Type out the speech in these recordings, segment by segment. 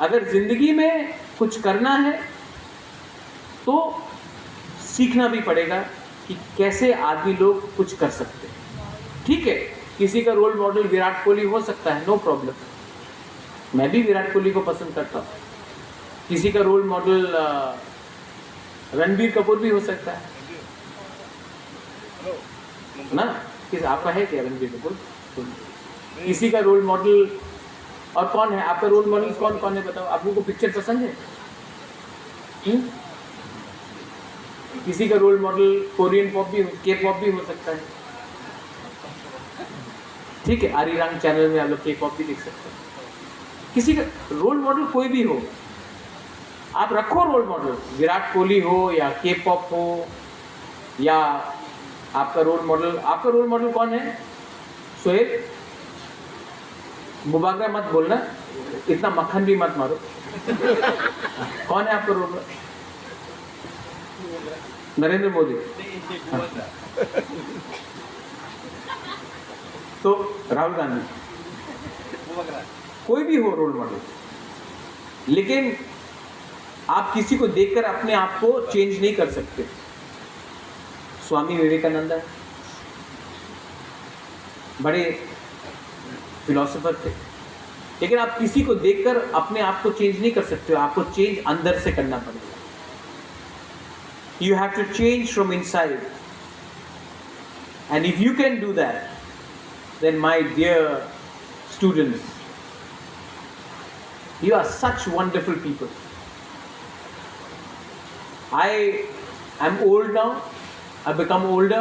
अगर जिंदगी में कुछ करना है तो सीखना भी पड़ेगा कि कैसे आदमी लोग कुछ कर सकते हैं। ठीक है, किसी का रोल मॉडल विराट कोहली हो सकता है, नो प्रॉब्लम, मैं भी विराट कोहली को पसंद करता हूँ। किसी का रोल मॉडल रणबीर कपूर भी हो सकता है ना, किस आपका है क्या रणबीर कपूर? किसी का रोल मॉडल और कौन है आपका रोल मॉडल? कौन कौन है बताओ, आपको को पिक्चर पसंद है? किसी का रोल मॉडल कोरियन पॉप भी, के पॉप भी हो सकता है। ठीक है, आरिरंग चैनल में आप लोग के पॉप भी देख सकते हैं। किसी का रोल मॉडल कोई भी हो, आप रखो रोल मॉडल, विराट कोहली हो या के पॉप हो या आपका रोल मॉडल कौन है? सोहेल, मुबागरा मत बोलना, इतना मक्खन भी मत मारो। कौन है आपका रोल मॉडल? नरेंद्र मोदी। तो राहुल गांधी, कोई भी हो रोल मॉडल, लेकिन आप किसी को देखकर अपने आप को चेंज नहीं कर सकते। स्वामी विवेकानंद बड़े फिलोसोफर थे, लेकिन आप किसी को देखकर अपने आप को चेंज नहीं कर सकते हो, आपको चेंज अंदर से करना पड़ेगा। You have to change from inside, and if you can do that, then my dear students, you are such wonderful people. I am old now, I've become older,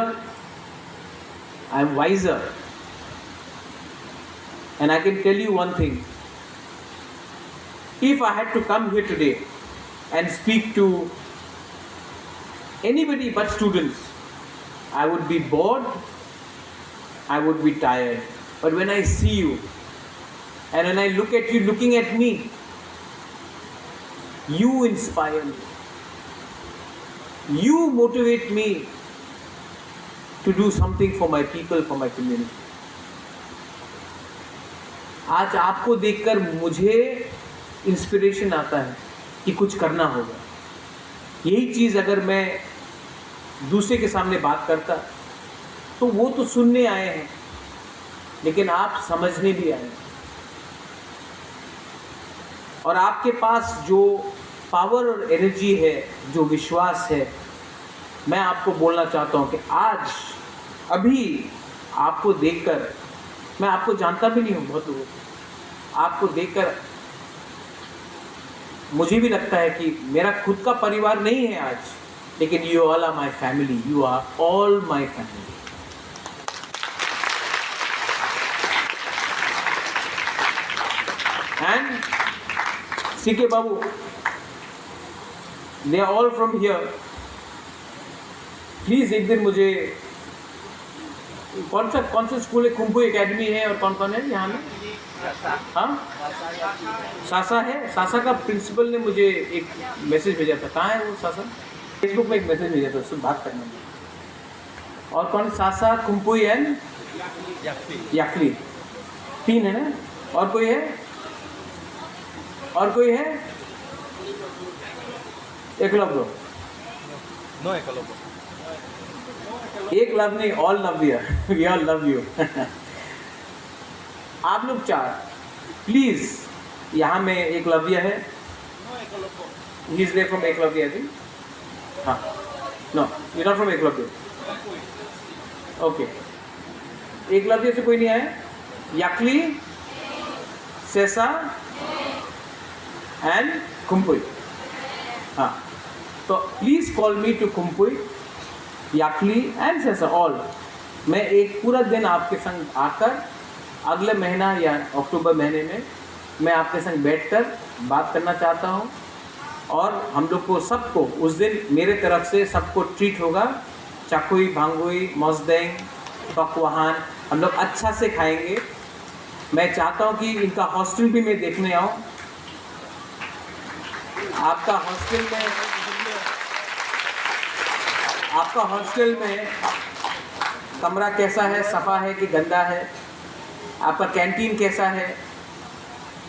I am wiser, and I can tell you one thing. If I had to come here today and speak to anybody but students, I would be bored, I would be tired. But when I see you and when I look at you looking at me, you inspire me. You motivate me to do something for my people, for my community. आज आपको देखकर मुझे inspiration आता है कि कुछ करना होगा। यही चीज़ अगर मैं दूसरे के सामने बात करता तो वो तो सुनने आए हैं, लेकिन आप समझने भी आए हैं। और आपके पास जो पावर और एनर्जी है, जो विश्वास है, मैं आपको बोलना चाहता हूँ कि आज अभी आपको देखकर, मैं आपको जानता भी नहीं हूँ बहुत लोगों को, आपको देखकर मुझे भी लगता है कि मेरा खुद का परिवार नहीं है आज, लेकिन you all are my family, you are all my family. And CK Babu, they are all from here. Please एक दिन मुझे, कौन सा स्कूल है? कुंभू एकेडमी है, और कौन कौन है यहाँ में? हाँ, सासा है। सासा का प्रिंसिपल ने मुझे एक मैसेज भेजा था। कहाँ है वो सासा? फेसबुक में एक मैसेज भेजा था, उससे बात करने में। और कौन? सासा, कुंपुई एंड याकली, 3 है ना? और कोई है? और कोई है? एकलव्य? नो एकलव्य। एक लव नहीं, all love you, we all love you. आप लोग 4 प्लीज, यहाँ में एकलव्य है, he is there from Eklavya I think. हाँ, no you not from Eklavya, okay. Eklavya से कोई नहीं आया? याकली, सेसा एंड कुंपुई। हाँ, तो please call me to Kumpui, Yakli and Sesa all. मैं एक पूरा दिन आपके संग आकर अगले महीना या अक्टूबर महीने में मैं आपके संग बैठकर बात करना चाहता हूँ, और हम लोग को सबको उस दिन मेरे तरफ से सबको ट्रीट होगा। चाकुई, भांगुई, मौजदेंग, पकवान हम लोग अच्छा से खाएंगे। मैं चाहता हूँ कि इनका हॉस्टल भी मैं देखने आऊँ। आपका हॉस्टल में कमरा कैसा है, सफ़ा है कि गंदा है? आपका कैंटीन कैसा है?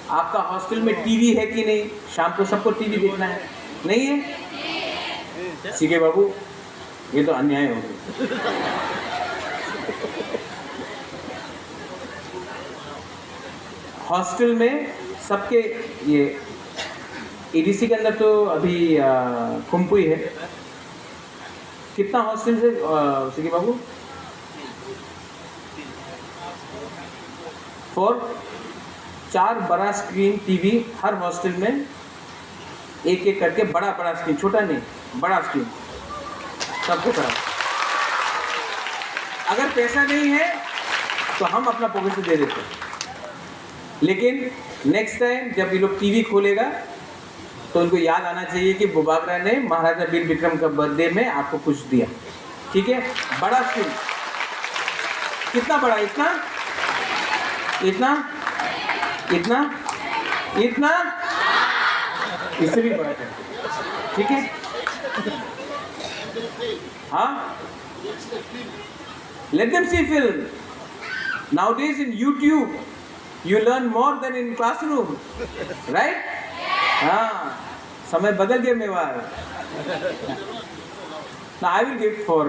आपका हॉस्टल में टीवी है कि नहीं? शाम को सबको टीवी देखना है, नहीं है? सीके बाबू, ये तो अन्याय हो गया। हॉस्टल में सबके ये एडीसी के अंदर तो अभी कुंपुई है। कितना हॉस्टल से सीके बाबू? 4 बड़ा स्क्रीन टीवी हर हॉस्टल में, एक एक करके बड़ा स्क्रीन, छोटा नहीं, बड़ा स्क्रीन सबको तरफ। अगर पैसा नहीं है तो हम अपना पॉकेट से दे देते हैं, लेकिन नेक्स्ट टाइम जब ये लोग टीवी खोलेगा तो उनको याद आना चाहिए कि बुबागरा ने महाराजा वीर विक्रम का बर्थडे में आपको कुछ दिया। ठीक है, बड़ा स्क्रीन। कितना बड़ा? इतना इतना इतना इतना, इससे भी बड़ा है। ठीक है, हाँ, let them see film. Nowadays in YouTube you learn more than in classroom, right? हाँ, समय बदल गया Mewar. Now I will give for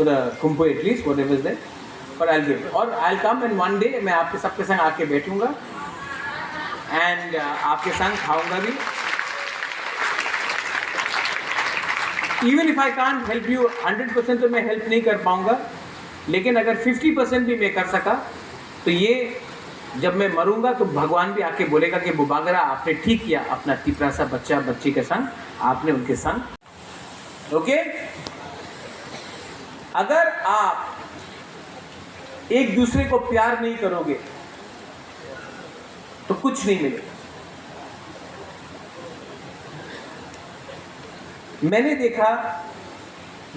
the Kumbhu at least whatever is there, but I'll give, और I'll come and one day मैं आपके सबके संग आके बैठूंगा and आपके संग खाऊंगा भी। Even if I can't help you 100% तो मैं हेल्प नहीं कर पाऊंगा, लेकिन अगर 50% भी मैं कर सका तो ये जब मैं मरूंगा तो भगवान भी आके बोलेगा कि बुबागरा आपने ठीक किया, अपना तिपरा सा बच्चा बच्ची के संग आपने उनके संग। ओके, अगर आप एक दूसरे को प्यार नहीं करोगे तो कुछ नहीं मिलेगा। मैंने देखा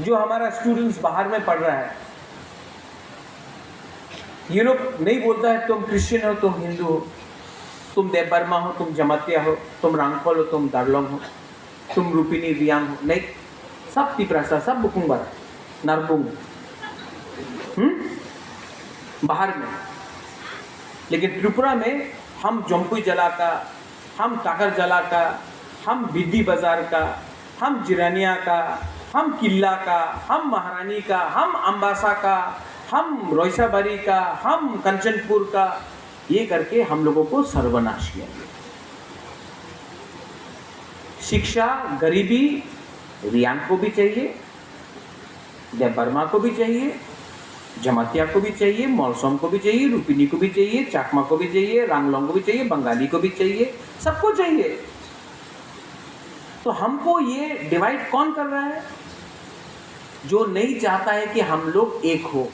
जो हमारा स्टूडेंट्स बाहर में पढ़ रहा है, ये लोग नहीं बोलता है तुम क्रिश्चियन हो, तुम हिंदू हो, तुम देवबर्मा हो, तुम जमातिया हो, तुम रांगफल हो, तुम दारलोंग हो, तुम रूपिनी रियांग हो, नहीं, सब तिपरासा, सब बुकुंबर नरबुंग बाहर में। लेकिन त्रिपुरा में हम जम्पुई जला का, हम टाकर जला का, हम बिद्दी बाजार का, हम जिरानिया का, हम किला का, हम महारानी का, हम अम्बासा का, हम रोइसाबारी का, हम कंचनपुर का, ये करके हम लोगों को सर्वनाश किया गया। शिक्षा, गरीबी रियांग को भी चाहिए, देवबर्मा को भी चाहिए, जमातिया को भी चाहिए, मौलसोम को भी चाहिए, रूपिनी को भी चाहिए, चाकमा को भी चाहिए, रांगलोंग को भी चाहिए, बंगाली को भी चाहिए, सबको चाहिए। तो हमको ये डिवाइड कौन कर रहा है? जो नहीं चाहता है कि हम लोग एक हो।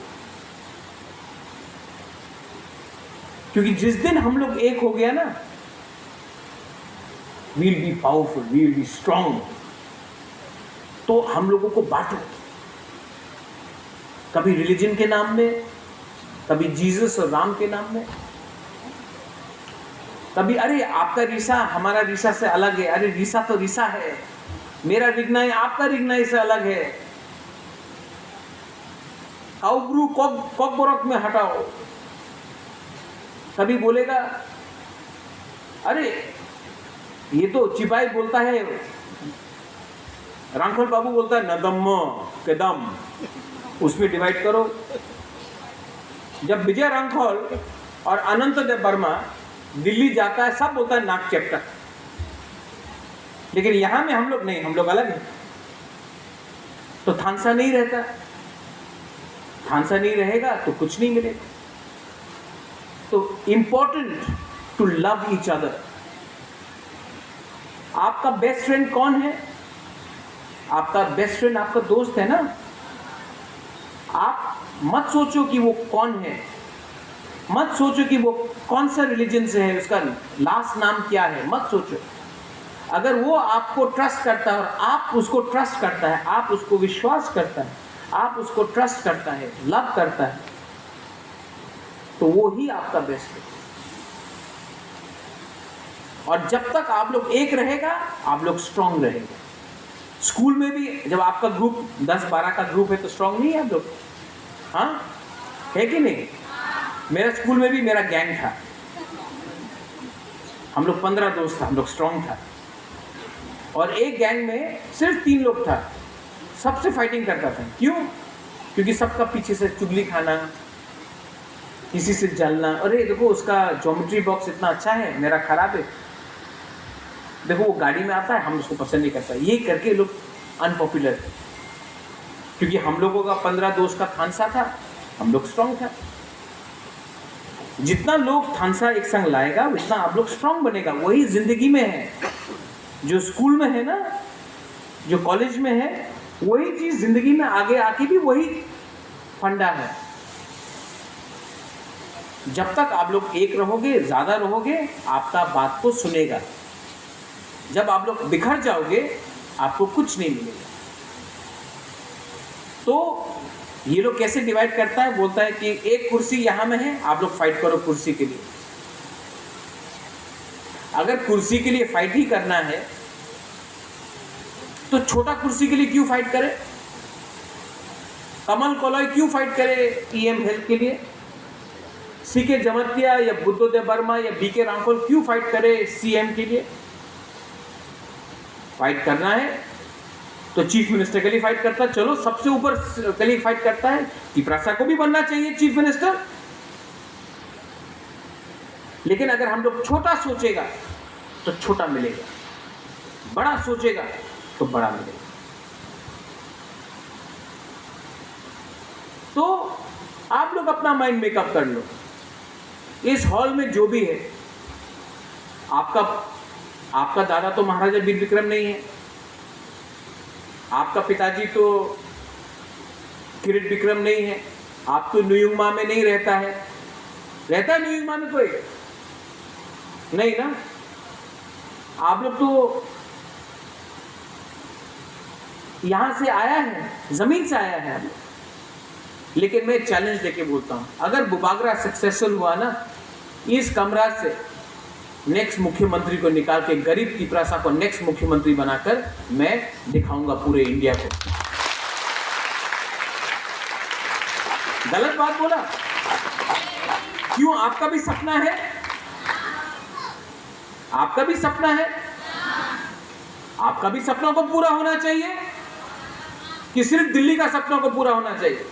क्योंकि जिस दिन हम लोग एक हो गया ना, we will be powerful, we will be strong. तो हम लोगों को बांटो, कभी रिलीजन के नाम में, कभी जीसस और राम के नाम में, कभी अरे आपका रीसा हमारा रीसा से अलग है, अरे रीसा तो रीसा है, मेरा रिग्नाई आपका रिग्नाई से अलग है, काउब्रू कॉकबोरक में हटाओ। कभी बोलेगा अरे ये तो चिपाई बोलता है, रांखल बाबू बोलता है नदम्म कदम, उसमें डिवाइड करो। जब विजय रांखल और अनंत देव वर्मा दिल्ली जाता है, सब बोलता है नाक चैप्टर, लेकिन यहां में हम लोग नहीं, हम लोग अलग हैं। तो थानसा नहीं रहता, थानसा नहीं रहेगा तो कुछ नहीं मिलेगा। तो important to love each other. आपका बेस्ट फ्रेंड कौन है? आपका बेस्ट फ्रेंड आपका दोस्त है ना। आप मत सोचो कि वो कौन है, मत सोचो कि वो कौन सा रिलीजन से है, उसका लास्ट नाम क्या है, मत सोचो। अगर वो आपको ट्रस्ट करता है और आप उसको ट्रस्ट करता है, आप उसको विश्वास करता है, आप उसको ट्रस्ट करता है, लव करता है, तो वो ही आपका बेस्ट है। और जब तक आप लोग एक रहेगा, आप लोग स्ट्रांग रहेंगे। स्कूल में भी जब आपका ग्रुप 10-12 का ग्रुप है तो स्ट्रांग नहीं है आप लोग? हाँ, है कि नहीं? मेरा स्कूल में भी मेरा गैंग था, हम लोग 15 दोस्त था, हम लोग स्ट्रांग था। और एक गैंग में सिर्फ 3 लोग था, सबसे फाइटिंग करता था। क्यों? क्योंकि सबका पीछे से चुगली खाना, किसी से जलना, अरे देखो उसका ज्योमेट्री बॉक्स इतना अच्छा है, मेरा खराब है, देखो वो गाड़ी में आता है, हम उसको पसंद नहीं करता। ये करके लोग अनपॉपुलर थे। क्योंकि हम लोगों का 15 दोस्त का थानसा था, हम लोग स्ट्रांग था। जितना लोग थानसा एक संग लाएगा उतना आप लोग स्ट्रांग बनेगा। वही जिंदगी में है, जो स्कूल में है ना, जो कॉलेज में है, वही चीज जिंदगी में आगे आके भी वही फंडा है। जब तक आप लोग एक रहोगे, ज्यादा रहोगे, आपका बात को सुनेगा। जब आप लोग बिखर जाओगे, आपको कुछ नहीं मिलेगा। तो ये लोग कैसे डिवाइड करता है? बोलता है कि एक कुर्सी यहां में है, आप लोग फाइट करो कुर्सी के लिए। अगर कुर्सी के लिए फाइट ही करना है तो छोटा कुर्सी के लिए क्यों फाइट करे? कमल कोलॉय क्यों फाइट करे ईएम हेल्थ के लिए? सीके जमतिया या बुद्धदेव वर्मा या बीके रामफल क्यों फाइट करे सीएम के लिए? फाइट करना है तो चीफ मिनिस्टर के लिए फाइट करता है। चलो सबसे ऊपर के लिए फाइट करता है, तिपरासा को भी बनना चाहिए चीफ मिनिस्टर। लेकिन अगर हम लोग छोटा सोचेगा तो छोटा मिलेगा, बड़ा सोचेगा तो बड़ा मिलेगा। तो आप लोग अपना माइंड मेकअप कर लो। इस हॉल में जो भी है, आपका दादा तो महाराजा वीर विक्रम नहीं है, आपका पिताजी तो किरीट विक्रम नहीं है, आप तो न्यूयॉर्क में नहीं रहता है। रहता है न्यूयॉर्क में कोई? नहीं ना। आप लोग तो यहां से आया है, जमीन से आया है आप लोग। लेकिन मैं चैलेंज देके बोलता हूं, अगर बुबागरा सक्सेसफुल हुआ ना, इस कमरा से नेक्स्ट मुख्यमंत्री को निकाल के, गरीब तिपरासा को नेक्स्ट मुख्यमंत्री बनाकर मैं दिखाऊंगा पूरे इंडिया को। गलत बात बोला? क्यों? आपका भी सपना है? आपका भी सपना है? आपका भी सपना को पूरा होना चाहिए कि सिर्फ दिल्ली का सपना को पूरा होना चाहिए?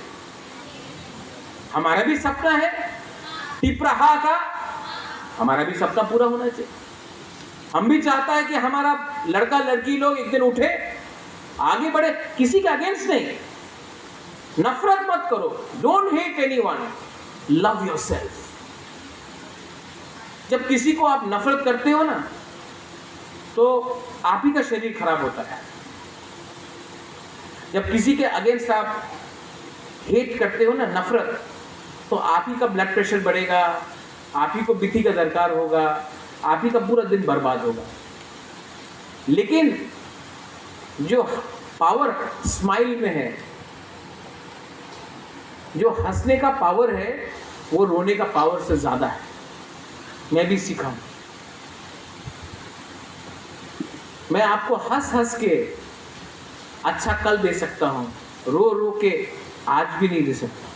हमारा भी सपना है तिपराहा का, हमारा भी सपना पूरा होना चाहिए। हम भी चाहता है कि हमारा लड़का लड़की लोग एक दिन उठे, आगे बढ़े, किसी के अगेंस्ट नहीं। नफरत मत करो, don't hate anyone, love yourself. जब किसी को आप नफरत करते हो ना, तो आप ही का शरीर खराब होता है। जब किसी के अगेंस्ट आप हेट करते हो ना, नफरत, तो आप ही का ब्लड प्रेशर बढ़ेगा, आप ही को बीपी का दरकार होगा, आप ही का पूरा दिन बर्बाद होगा। लेकिन जो पावर स्माइल में है, जो हंसने का पावर है, वो रोने का पावर से ज्यादा है। मैं भी सीखा हूं। मैं आपको हंस हंस के अच्छा कल दे सकता हूं, रो रो के आज भी नहीं दे सकता।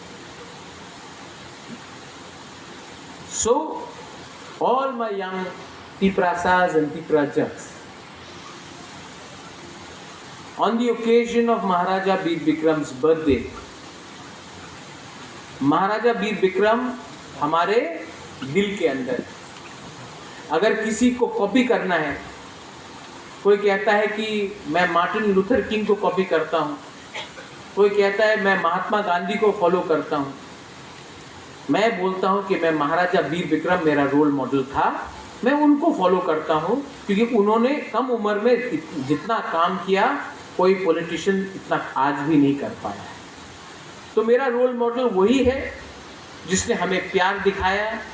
So, all my young Tiprasas and Tiprajas, on the occasion of Maharaja Veer Vikram's birthday, Maharaja Bir Vikram हमारे दिल के अंदर। अगर किसी को कॉपी करना है, कोई कहता है कि मैं मार्टिन लूथर किंग को कॉपी करता हूँ, कोई कहता है मैं महात्मा गांधी को फॉलो करता हूँ, मैं बोलता हूँ कि मैं महाराजा वीर विक्रम मेरा रोल मॉडल था, मैं उनको फॉलो करता हूँ। क्योंकि उन्होंने कम उम्र में जितना काम किया, कोई पॉलिटिशियन इतना आज भी नहीं कर पाया है। तो मेरा रोल मॉडल वही है जिसने हमें प्यार दिखाया,